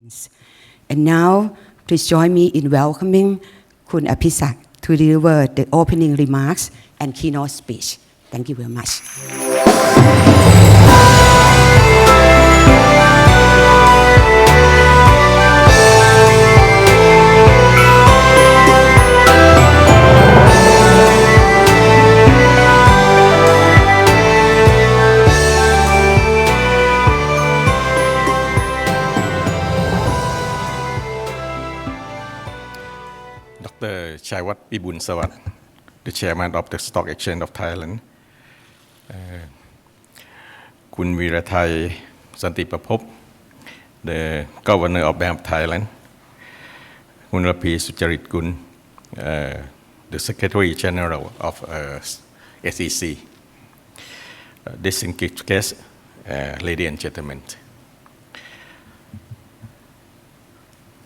And now, please join me in welcoming Kun Apisak to deliver the opening remarks and keynote speech. Thank you very much. Dr. Chaiwat Pibunsawat, the Chairman of the Stock Exchange of Thailand, Kun Virathai Santipapop, the Governor of Bank of Thailand, Kun Rapi Sucharit Kun, the Secretary General of SEC, distinguished guests, ladies and gentlemen.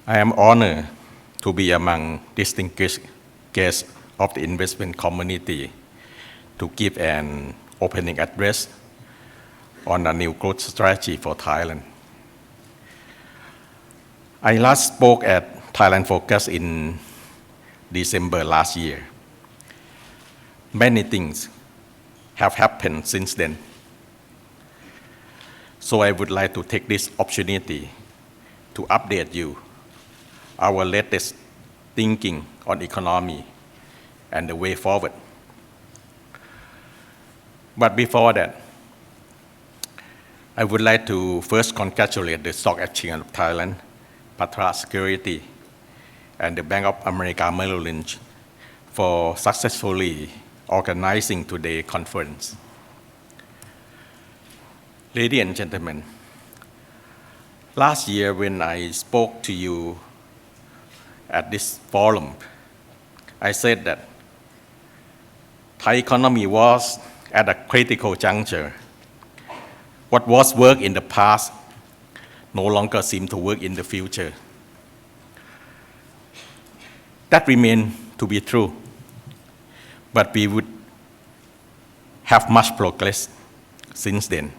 I am honored to be among distinguished guests of the investment community to give an opening address on a new growth strategy for Thailand. I last spoke at Thailand Focus in December last year. Many things have happened since then. So I would like to take this opportunity to update you our latest thinking on economy and the way forward. But before that, I would like to first congratulate the Stock Exchange of Thailand, Patra Security, and the Bank of America Merrill Lynch for successfully organizing today's conference. Ladies and gentlemen, last year when I spoke to you at this forum, I said that Thai economy was at a critical juncture. What was work in the past no longer seemed to work in the future. That remained to be true, but we would have much progress since then.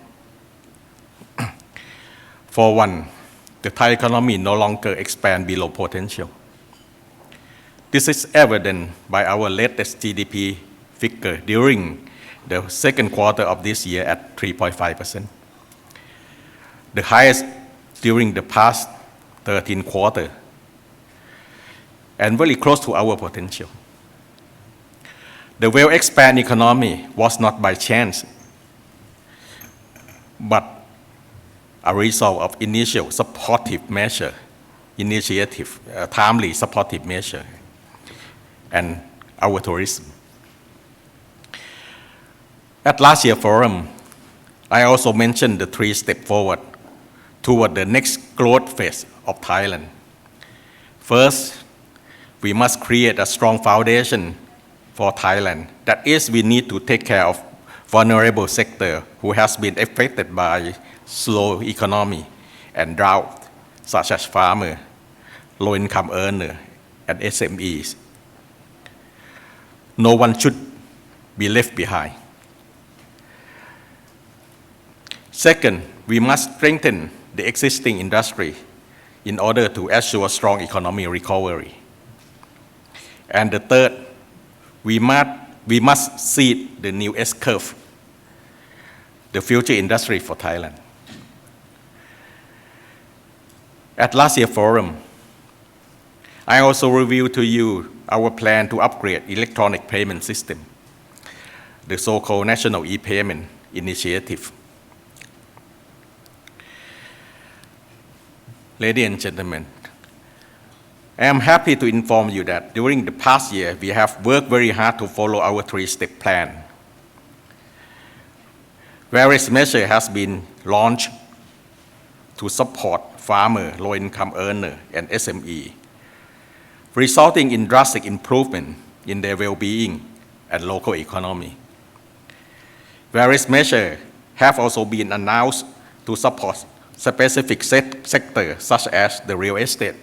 For one, the Thai economy no longer expands below potential. This is evident by our latest GDP figure during the second quarter of this year at 3.5%, the highest during the past 13 quarters, and very close to our potential. The well-expanded economy was not by chance, but a result of initial supportive measure, timely supportive measure, and our tourism. At last year's forum, I also mentioned the 3 steps forward toward the next growth phase of Thailand. First, we must create a strong foundation for Thailand. That is, we need to take care of vulnerable sector who has been affected by slow economy and drought, such as farmer, low-income earner, and SMEs. No one should be left behind. Second, we must strengthen the existing industry in order to assure strong economic recovery. And the third, we must seed the new S-curve, the future industry for Thailand. At last year's forum, I also reviewed to you our plan to upgrade electronic payment system, the so-called National e-Payment Initiative. Ladies and gentlemen, I am happy to inform you that during the past year, we have worked very hard to follow our 3-step plan. Various measures have been launched to support farmer, low-income earner, and SME, resulting in drastic improvement in their well-being and local economy. Various measures have also been announced to support specific sectors such as the real estate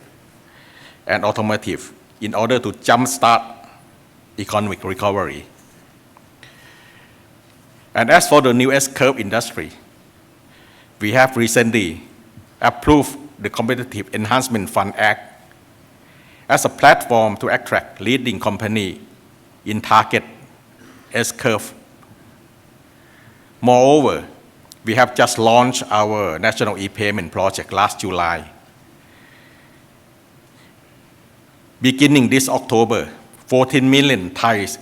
and automotive in order to jumpstart economic recovery. And as for the new S-curve industry, we have recently approved the Competitive Enhancement Fund Act as a platform to attract leading companies in target S-curve. Moreover, we have just launched our national e-payment project last July. Beginning this October, 14 million Thais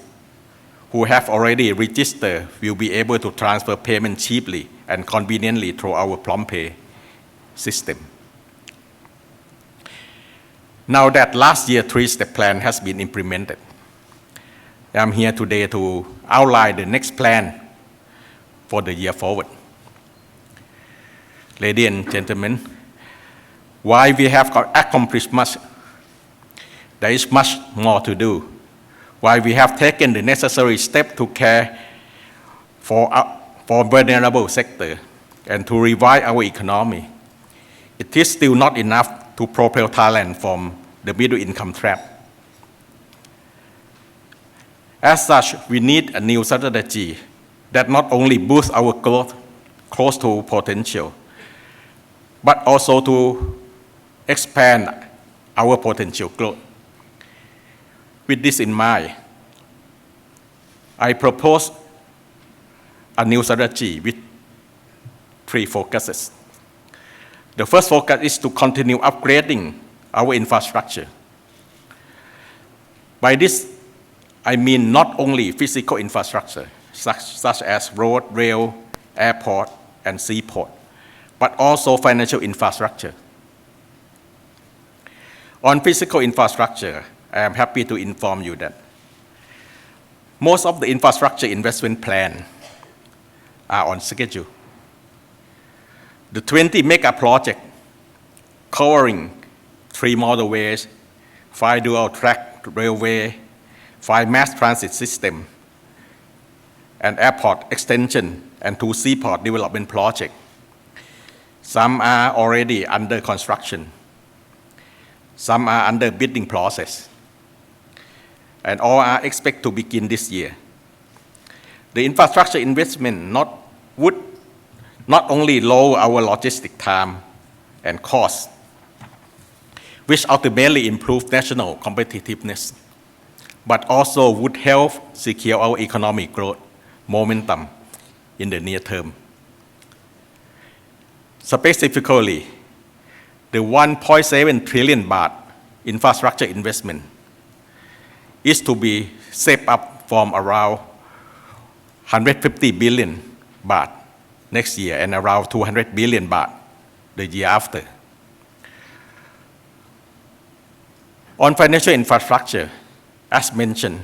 who have already registered will be able to transfer payment cheaply and conveniently through our PromptPay system. Now that last year's three-step plan has been implemented, I'm here today to outline the next plan for the year forward. Ladies and gentlemen, while we have accomplished much, there is much more to do. While we have taken the necessary steps to care for vulnerable sectors and to revive our economy, it is still not enough to propel Thailand from the middle income trap. As such, we need a new strategy that not only boosts our growth close to potential, but also to expand our potential growth. With this in mind, I propose a new strategy with three focuses. The first focus is to continue upgrading our infrastructure. By this, I mean not only physical infrastructure, such as road, rail, airport, and seaport, but also financial infrastructure. On physical infrastructure, I am happy to inform you that most of the infrastructure investment plans are on schedule. The 20 mega projects covering 3 motorways, 5 dual-track railway, 5 mass transit systems, and airport extension and 2 seaport development projects. Some are already under construction. Some are under bidding process. And all are expected to begin this year. The infrastructure investment would not only lower our logistic time and cost, which ultimately improve national competitiveness, but also would help secure our economic growth momentum in the near term. Specifically, the 1.7 trillion baht infrastructure investment is to be set up from around 150 billion baht next year and around 200 billion baht the year after. On financial infrastructure, as mentioned,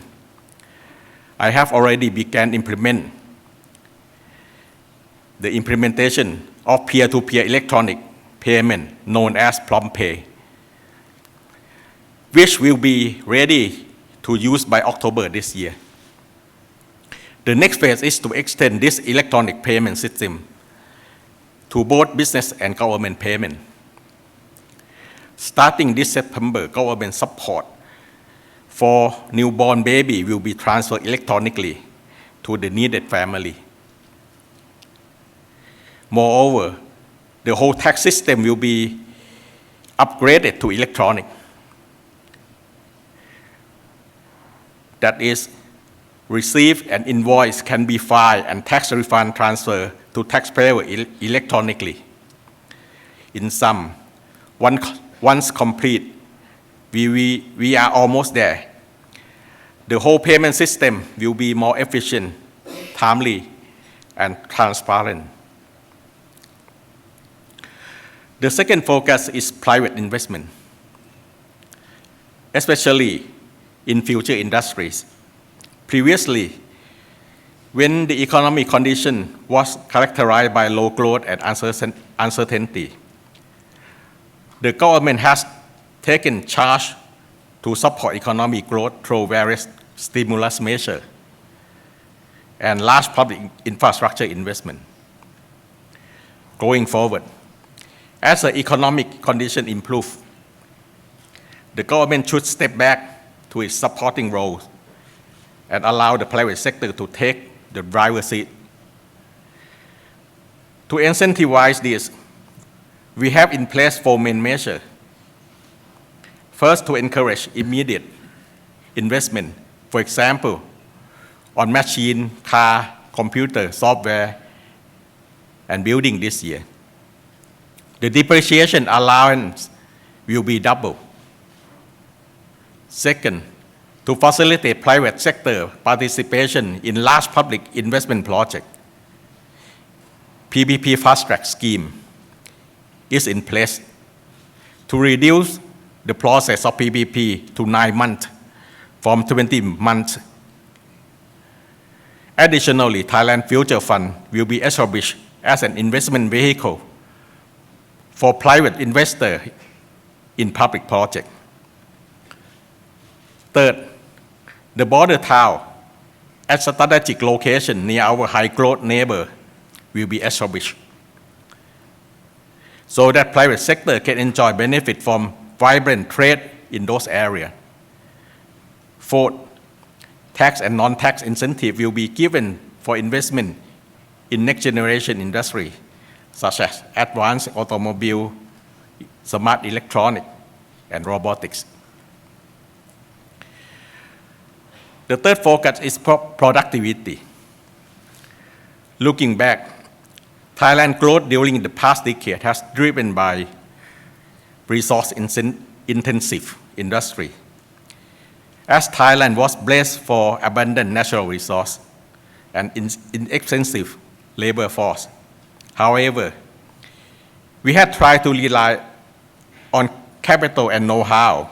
I have already begun the implementation of peer-to-peer electronic payment known as PromptPay, which will be ready to use by October this year. The next phase is to extend this electronic payment system to both business and government payment. Starting this September, government support for newborn baby will be transferred electronically to the needed family. Moreover, the whole tax system will be upgraded to electronic. That is, receipt and invoice can be filed and tax refund transferred to taxpayer electronically. In sum, once complete, we are almost there. The whole payment system will be more efficient, timely, and transparent. The second focus is private investment, especially in future industries. Previously, when the economic condition was characterized by low growth and uncertainty, the government has taken charge to support economic growth through various stimulus measures and large public infrastructure investment. Going forward, as the economic condition improve, the government should step back to its supporting role and allow the private sector to take the driver's seat. To incentivize this, We have in place 4 main measures. First, to encourage immediate investment, for example, on machine, car, computer, software, and building this year. The depreciation allowance will be double. Second, to facilitate private sector participation in large public investment projects, PPP Fast Track scheme is in place to reduce the process of PPP to 9 months from 20 months. Additionally, Thailand Future Fund will be established as an investment vehicle for private investors in public projects. Third, the border town at strategic location near our high-growth neighbor will be established so that private sector can enjoy benefit from vibrant trade in those areas. Fourth, tax and non-tax incentive will be given for investment in next-generation industry, such as advanced automobile, smart electronics, and robotics. The third focus is productivity. Looking back, Thailand's growth during the past decade has driven by resource-intensive industry. As Thailand was blessed for abundant natural resource and inexpensive labor force. However, we had tried to rely on capital and know-how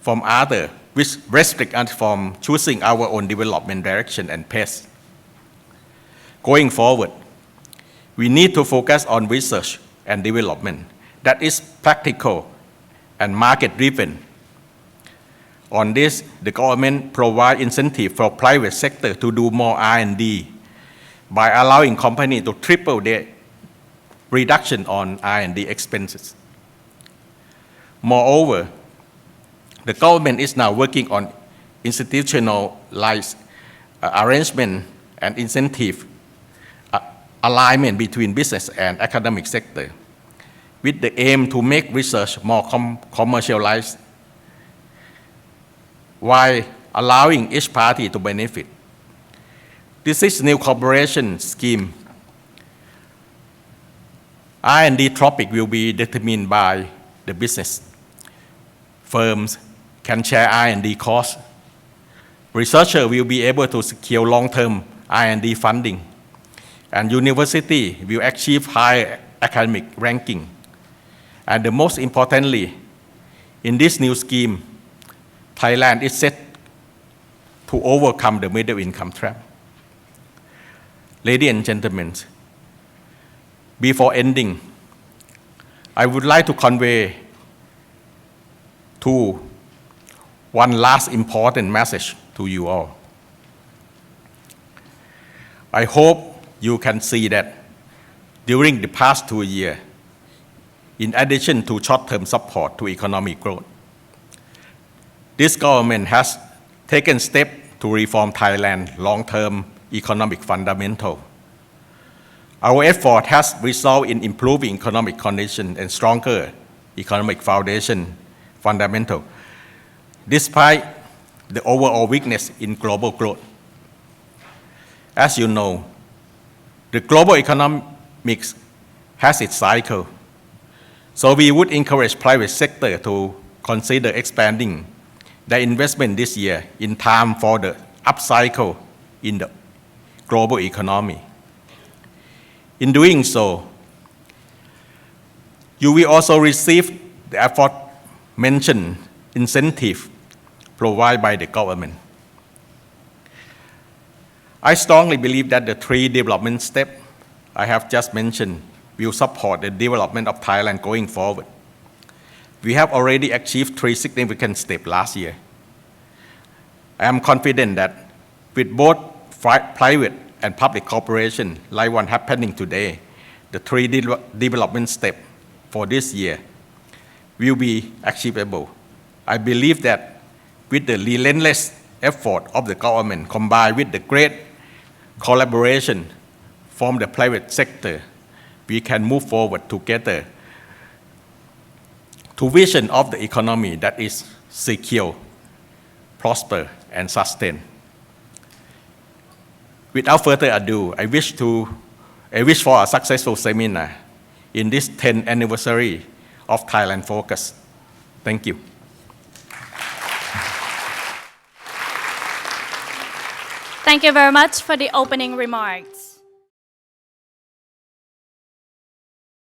from others, which restrict us from choosing our own development direction and pace. Going forward, we need to focus on research and development that is practical and market-driven. On this, the government provides incentive for private sector to do more R&D by allowing companies to triple their reduction on R&D expenses. Moreover, the government is now working on institutionalized arrangement and incentive alignment between business and academic sector, with the aim to make research more commercialized while allowing each party to benefit. This is new cooperation scheme. R&D topic will be determined by the business. Firms can share R&D costs. Researchers will be able to secure long-term R&D funding, and university will achieve high academic ranking. And the most importantly, in this new scheme, Thailand is set to overcome the middle income trap. Ladies and gentlemen, before ending, I would like to convey one last important message to you all. I hope you can see that during the past 2 years, in addition to short-term support to economic growth, this government has taken steps to reform Thailand's long-term economic fundamental. Our effort has resulted in improving economic conditions and stronger economic foundation fundamental, despite the overall weakness in global growth. As you know, the global economics has its cycle, so we would encourage private sector to consider expanding their investment this year in time for the upcycle in the global economy. In doing so, you will also receive the aforementioned incentive provided by the government. I strongly believe that the 3 development steps I have just mentioned will support the development of Thailand going forward. We have already achieved 3 significant steps last year. I am confident that with both private and public cooperation, like one happening today, the 3 development steps for this year will be achievable. I believe that with the relentless effort of the government combined with the great collaboration from the private sector, we can move forward together to vision of the economy that is secure, prosper, and sustain. Without further ado, I wish for a successful seminar in this 10th anniversary of Thailand Focus. Thank you. Thank you very much for the opening remarks.